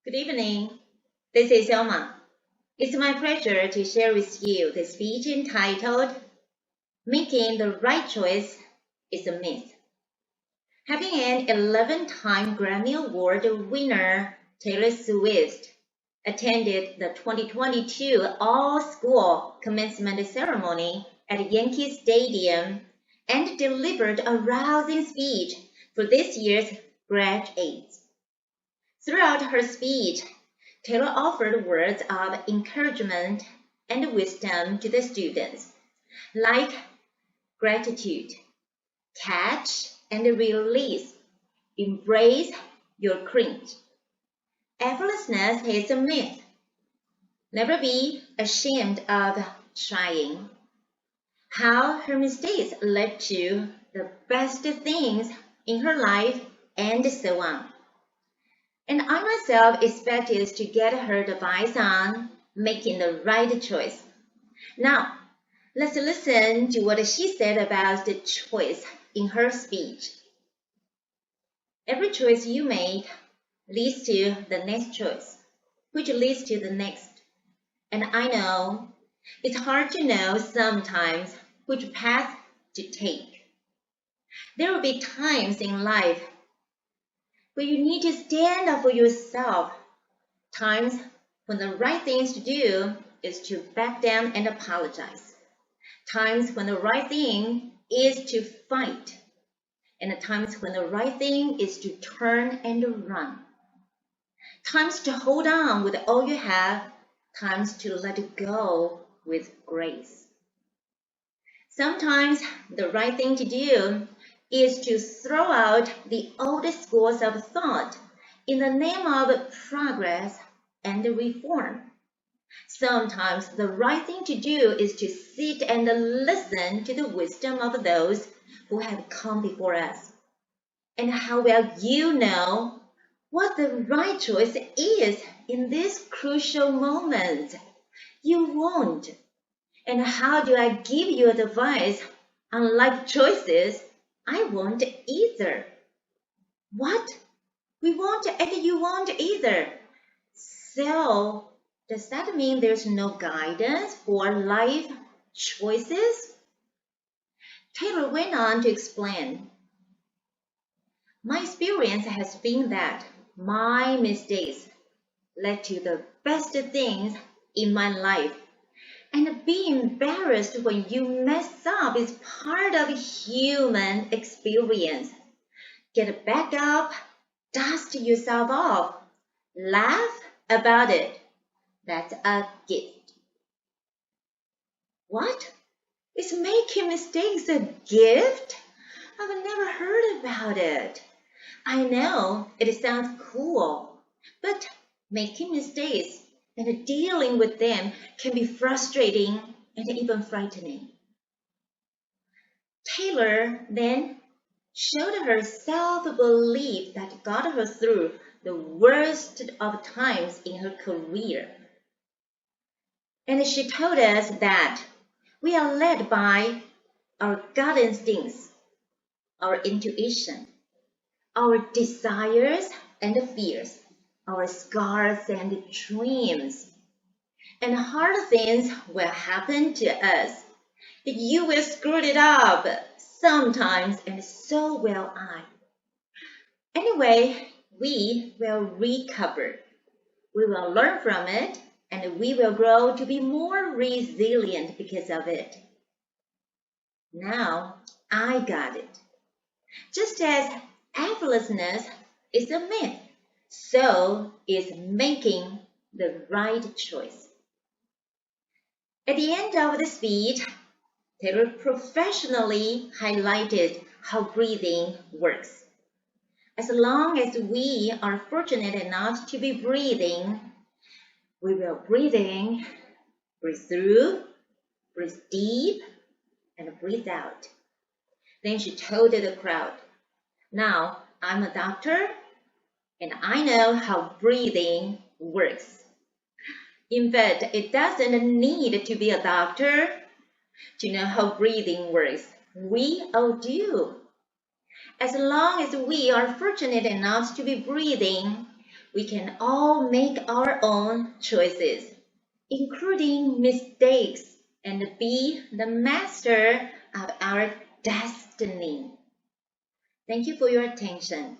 Good evening. This is Selma. It's my pleasure to share with you the speech entitled Making the Right Choice is a Myth. Having an 11-time Grammy Award winner, Taylor Swift, attended the 2022 all-school commencement ceremony at Yankee Stadium and delivered a rousing speech for this year's graduates. Throughout her speech, Taylor offered words of encouragement and wisdom to the students, like gratitude, catch and release, embrace your cringe. Effortlessness is a myth. Never be ashamed of trying. How her mistakes led to the best things in her life, and so on. And I myself expected to get her advice on making the right choice. Now, let's listen to what she said about the choice in her speech. Every choice you make leads to the next choice, which leads to the next. And I know it's hard to know sometimes which path to take. There will be times in life where you need to stand up for yourself. Times when the right thing to do is to back down and apologize. Times when the right thing is to fight. And times when the right thing is to turn and run. Times to hold on with all you have. Times to let go with grace. Sometimes the right thing to do is to throw out the old schools of thought in the name of progress and reform. Sometimes the right thing to do is to sit and listen to the wisdom of those who have come before us. And how will you know what the right choice is in this crucial moment? You won't. And how do I give you advice on life choices? I won't either. What? We won't and you won't either. So, does that mean there's no guidance for life choices? Taylor went on to explain. My experience has been that my mistakes led to the best things in my life. And being embarrassed when you mess up is part of human experience. Get back up, dust yourself off, laugh about it. That's a gift. What? Is making mistakes a gift? I've never heard about it. I know it sounds cool, but making mistakes and dealing with them can be frustrating and even frightening. Taylor then showed her self-belief that got her through the worst of times in her career. And she told us that we are led by our gut instincts, our intuition, our desires and fears, our scars and dreams. And hard things will happen to us. You will screw it up sometimes, and so will I. Anyway, we will recover. We will learn from it, and we will grow to be more resilient because of it. Now, I got it. Just as effortlessness is a myth, so is making the right choice. At the end of the speech, Taylor professionally highlighted how breathing works. As long as we are fortunate enough to be breathing, we will breathe in, breathe through, breathe deep, and breathe out. Then she told the crowd, now I'm a doctor, and I know how breathing works. In fact, it doesn't need to be a doctor to know how breathing works. We all do. As long as we are fortunate enough to be breathing, we can all make our own choices, including mistakes, and be the master of our destiny. Thank you for your attention.